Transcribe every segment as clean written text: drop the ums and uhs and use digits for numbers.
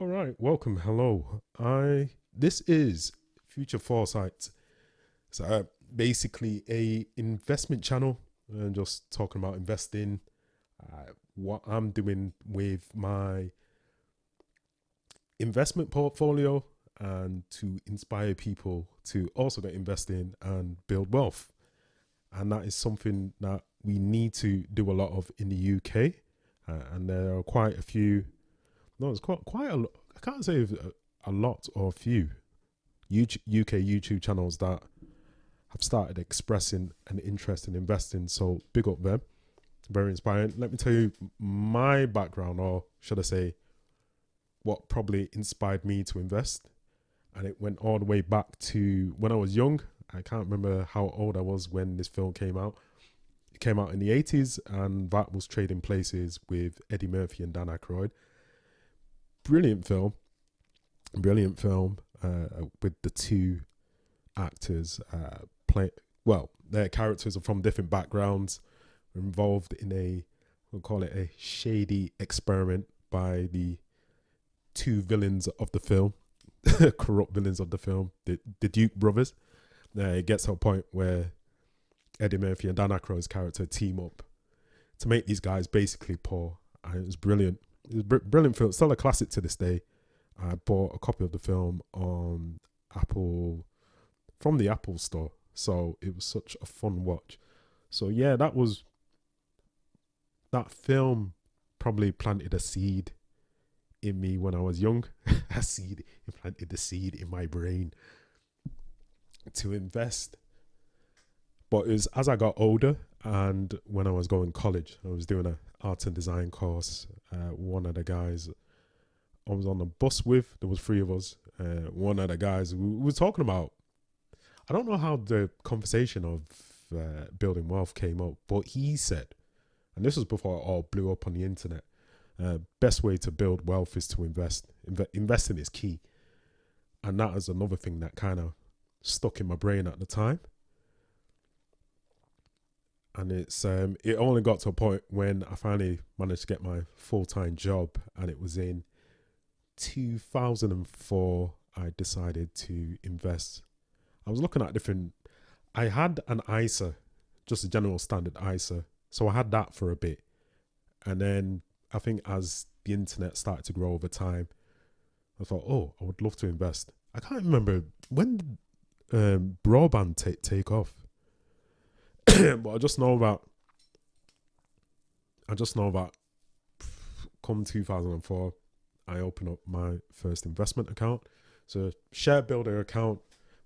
All right, welcome. Hello. This is Future Foresight. So basically a investment channel and just talking about investing, what I'm doing with my investment portfolio and to inspire people to also get investing and build wealth. And that is something that we need to do a lot of in the UK. And there are quite a few, no, it's quite a lot. I can't say a lot or a few UK YouTube channels that have started expressing an interest in investing. So big up them. Very inspiring. Let me tell you my background, or should I say, what probably inspired me to invest. And it went all the way back to when I was young. I can't remember how old I was when this film came out. It came out in the 80s, and that was Trading Places with Eddie Murphy and Dan Aykroyd. Brilliant film. Brilliant film with the two actors their characters are from different backgrounds, involved in we'll call it a shady experiment by the two villains of the film, corrupt villains of the film, the Duke brothers. It gets to a point where Eddie Murphy and Dan Aykroyd's character team up to make these guys basically poor, and it was brilliant. It was brilliant film, still a classic to this day. I bought a copy of the film on Apple, from the Apple store, so it was such a fun watch. So yeah, that film probably planted a seed in me when I was young. It planted the seed in my brain to invest. But it was as I got older and when I was going to college, I was doing an art and design course. One of the guys I was on the bus with, there was three of us. One of the guys we were talking about, I don't know how the conversation of building wealth came up, but he said, and this was before it all blew up on the internet, best way to build wealth is to invest. Investing is key. And that is another thing that kind of stuck in my brain at the time. And it only got to a point when I finally managed to get my full-time job, and it was in 2004 I decided to invest. I was looking at I had an ISA, just a general standard ISA. So I had that for a bit. And then I think as the internet started to grow over time, I thought, oh, I would love to invest. I can't remember when did broadband take off. But I just know that come 2004, I opened up my first investment account. So share builder account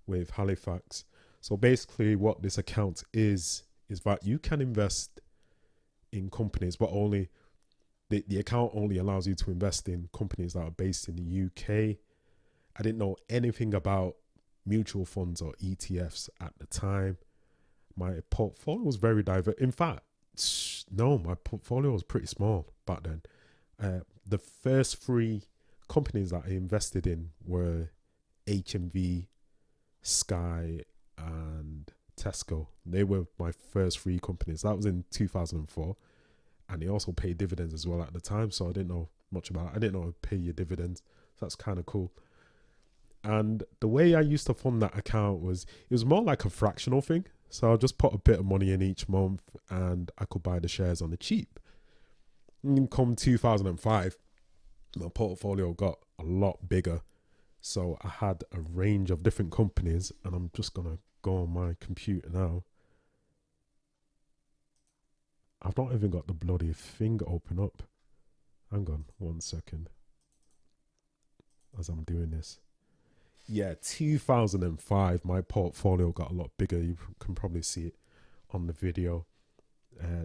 with Halifax. So basically what this account is that you can invest in companies, but only the account only allows you to invest in companies that are based in the UK. I didn't know anything about mutual funds or ETFs at the time. My portfolio was very diverse. In fact, no, my portfolio was pretty small back then. The first three companies that I invested in were HMV, Sky, and Tesco. They were my first three companies. That was in 2004. And they also paid dividends as well at the time. So I didn't know much about it. I didn't know I'd pay your dividends. So that's kind of cool. And the way I used to fund that account it was more like a fractional thing. So I'll just put a bit of money in each month and I could buy the shares on the cheap. And come 2005, my portfolio got a lot bigger. So I had a range of different companies, and I'm just going to go on my computer now. I've not even got the bloody thing open up. Hang on 1 second as I'm doing this. Yeah, 2005, my portfolio got a lot bigger. You can probably see it on the video.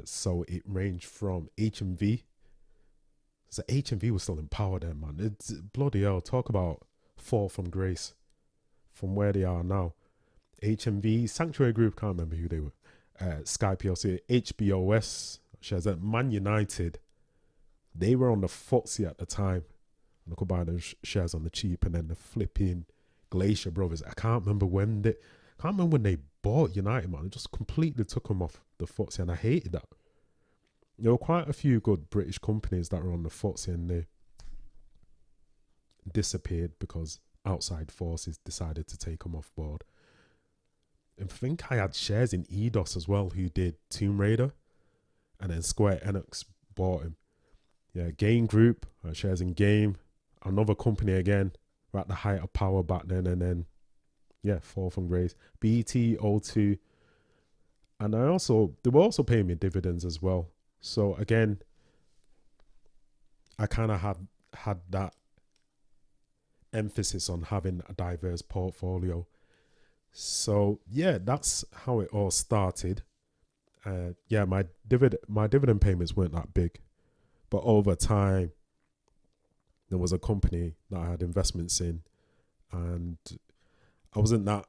So it ranged from HMV. So HMV was still in power then, man. It's bloody hell. Talk about fall from grace from where they are now. HMV, Sanctuary Group, can't remember who they were. Sky PLC, HBOS shares at Man United. They were on the FTSE at the time. And I could buy those shares on the cheap. And then the flipping Glacier Brothers. I can't remember when they bought United, man. It just completely took them off the FTSE, and I hated that. There were quite a few good British companies that were on the FTSE, and disappeared because outside forces decided to take them off board. I think I had shares in Eidos as well, who did Tomb Raider, and then Square Enix bought him. Yeah, Game Group, shares in Game, another company again, we're at the height of power back then, and then yeah, fall from grace. BT, O2, and they were also paying me dividends as well. So again, I kind of had that emphasis on having a diverse portfolio. So yeah, that's how it all started. Yeah, my dividend payments weren't that big, but over time, there was a company that I had investments in, and I wasn't that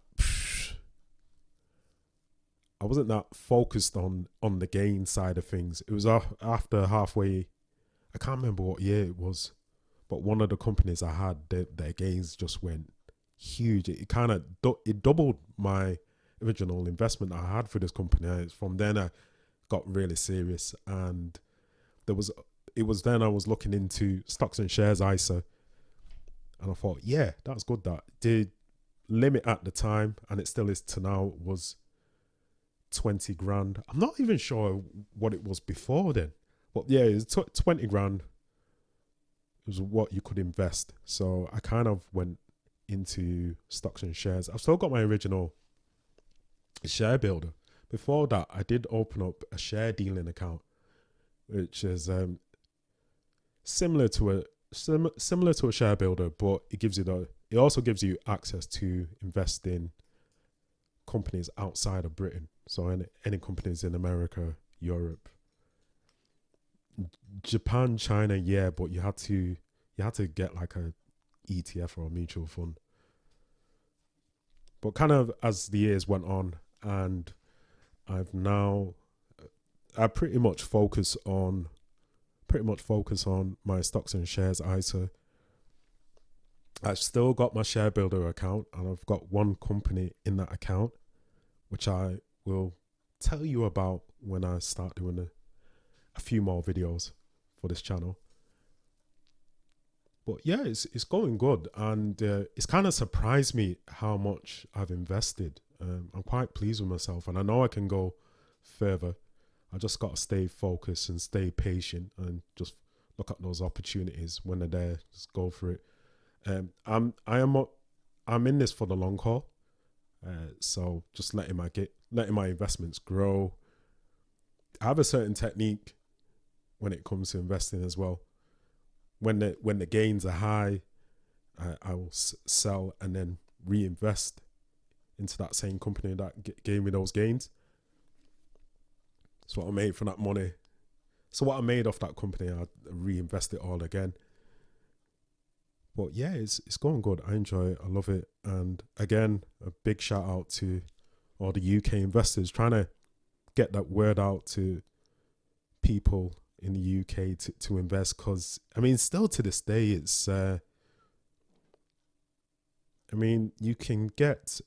focused on the gain side of things. It was after halfway, I can't remember what year it was, but one of the companies I had, their gains just went huge. It kind of it doubled my original investment I had for this company. And from then I got really serious, and it was then I was looking into stocks and shares ISA, and I thought, yeah, that's good. That the limit at the time, and it still is to now, was 20 grand. I'm not even sure what it was before then, but yeah, it's 20 grand was what you could invest. So I kind of went into stocks and shares. I've still got my original share builder. Before that, I did open up a share dealing account, which is similar to a share builder, but it also gives you access to invest in companies outside of Britain. So any companies in America, Europe, Japan, China, yeah, but you had to get like a ETF or a mutual fund. But kind of as the years went on, and I pretty much focus on my stocks and shares ISA. I've still got my share builder account, and I've got one company in that account, which I will tell you about when I start doing a few more videos for this channel. But yeah, it's going good, and it's kind of surprised me how much I've invested. I'm quite pleased with myself, and I know I can go further. I just got to stay focused and stay patient, and just look at those opportunities when they're there. Just go for it. I'm in this for the long haul. So just letting my investments grow. I have a certain technique when it comes to investing as well. When the gains are high, I will sell and then reinvest into that same company that gave me those gains. So what I made from that money. So what I made off that company, I reinvest it all again. But yeah, it's going good. I enjoy it. I love it. And again, a big shout out to all the UK investors trying to get that word out to people in the UK to invest. Because, I mean, still to this day, it's... you can get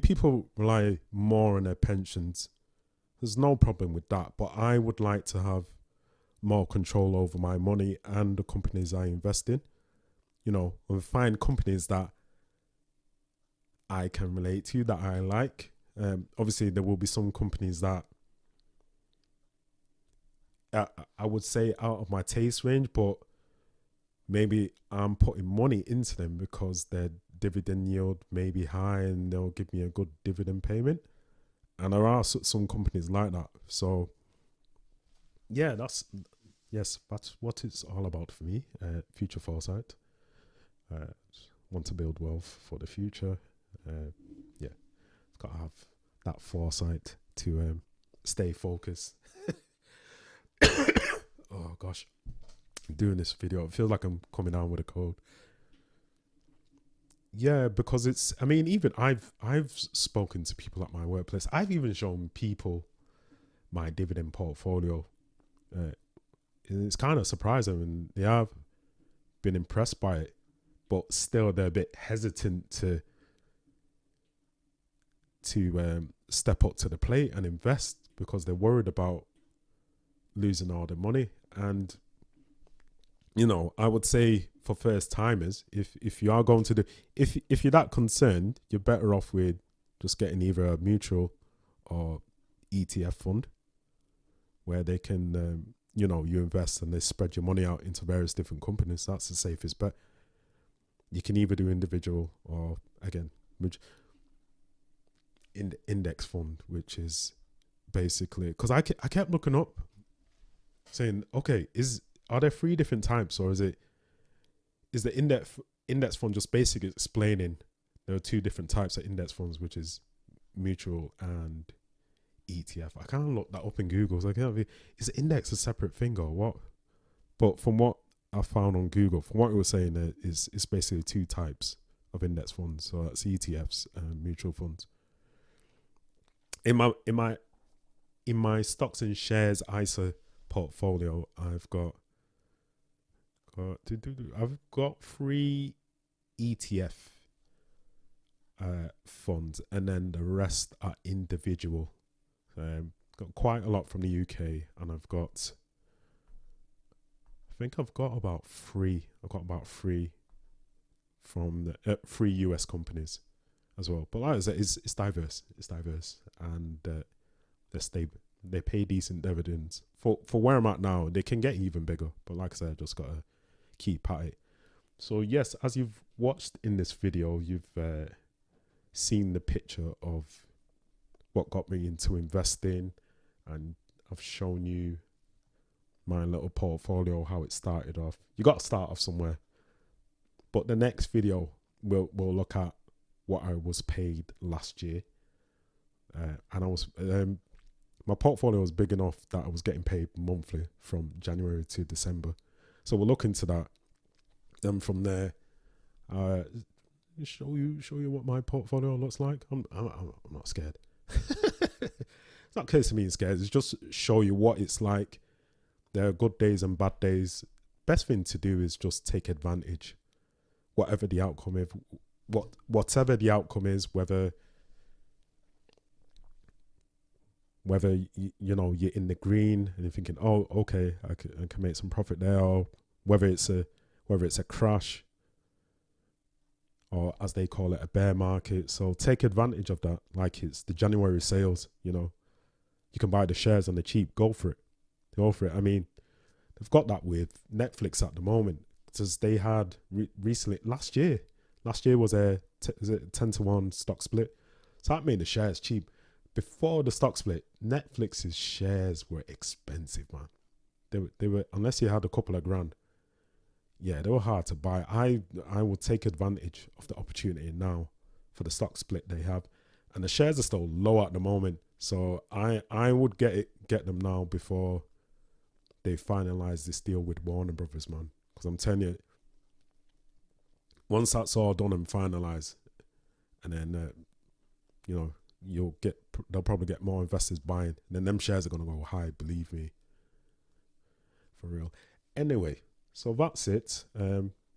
people rely more on their pensions. There's no problem with that. But I would like to have more control over my money and the companies I invest in. You know, and find companies that I can relate to, that I like. Obviously, there will be some companies that I would say out of my taste range, but maybe I'm putting money into them because their dividend yield may be high and they'll give me a good dividend payment. And there are some companies like that. So, yeah, that's what it's all about for me. Future foresight. Want to build wealth for the future. Yeah, got to have that foresight to stay focused. Oh gosh, doing this video, it feels like I'm coming down with a cold. Yeah, because it's, even I've spoken to people at my workplace. I've even shown people my dividend portfolio. It's kind of surprising, and they have been impressed by it. But still, they're a bit hesitant to step up to the plate and invest because they're worried about losing all their money. And I would say for first timers, if you are going to do, if you're that concerned, you're better off with just getting either a mutual or ETF fund where they can, you invest and they spread your money out into various different companies. That's the safest bet. You can either do individual or, again, index fund, which is basically, because I kept looking up saying, okay, are there three different types, or is the index fund just basically explaining there are two different types of index funds, which is mutual and ETF. I kind of looked that up in Google. So is index a separate thing or what? But from what I found on Google, from what it was saying, it's basically two types of index funds. So that's ETFs and mutual funds. In my stocks and shares ISA portfolio, I've got 3 ETF funds, and then the rest are individual. Got quite a lot from the UK, and I think I've got about 3. I've got about 3 from the 3 US companies as well. But like I said, it's diverse. It's diverse, and they're stable. They pay decent dividends for where I'm at now. They can get even bigger, but like I said, I just gotta keep at it. So yes, as you've watched in this video, you've seen the picture of what got me into investing, and I've shown you my little portfolio, how it started off. You got to start off somewhere. But the next video we'll look at what I was paid last year, and I was my portfolio was big enough that I was getting paid monthly from January to December. So we'll look into that. Then from there, show you what my portfolio looks like. I'm not scared. It's not a case of being scared. It's just show you what it's like. There are good days and bad days. Best thing to do is just take advantage, whatever the outcome is. Whatever the outcome is, whether you're in the green and you're thinking, oh, okay, I can make some profit there, or whether it's a crash, or as they call it, a bear market. So take advantage of that. Like it's the January sales, you can buy the shares on the cheap. Go for it. I mean, they've got that with Netflix at the moment, because they had recently last year was a 10-to-1 stock split. So that made the shares cheap. Before the stock split, Netflix's shares were expensive, man. They were, unless you had a couple of grand. Yeah, they were hard to buy. I will take advantage of the opportunity now for the stock split they have, and the shares are still low at the moment. So I would get them now before they finalize this deal with Warner Brothers, man. Because I'm telling you, once that's all done and finalized, and then they'll probably get more investors buying, and then them shares are gonna go high. Believe me, for real. Anyway. So that's it.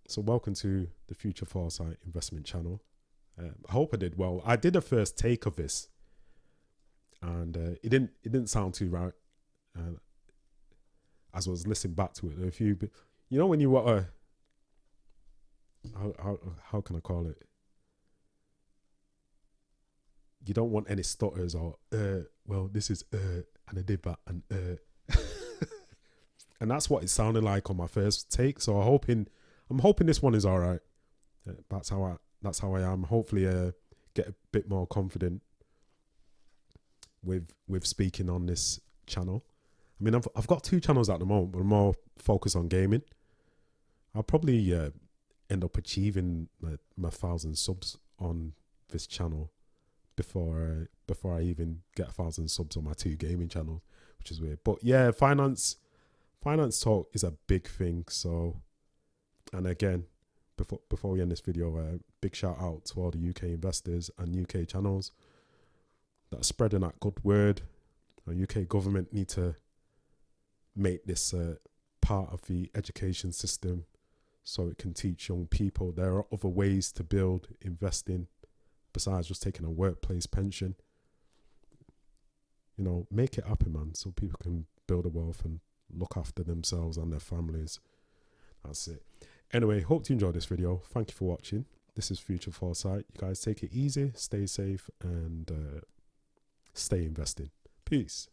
So welcome to the Future Foresight Investment Channel. I hope I did well. I did a first take of this, and it didn't sound too right. As I was listening back to it, when you want how can I call it? You don't want any stutters or well, this is and I did that and and that's what it sounded like on my first take. So I'm hoping this one is all right. That's how I am. Hopefully, get a bit more confident with speaking on this channel. I mean, I've got 2 channels at the moment, but I'm more focused on gaming. I'll probably end up achieving my 1,000 subs on this channel before I even get 1,000 subs on my 2 gaming channels, which is weird. But yeah, finance talk is a big thing. So, and again, before we end this video, big shout out to all the UK investors and UK channels that are spreading that good word. The UK government need to make this part of the education system so it can teach young people there are other ways to build investing besides just taking a workplace pension. Make it happen, man, so people can build a wealth and look after themselves and their families. That's it. Anyway, hope you enjoyed this video. Thank you for watching. This is Future Foresight. You guys take it easy, stay safe, and stay investing. Peace.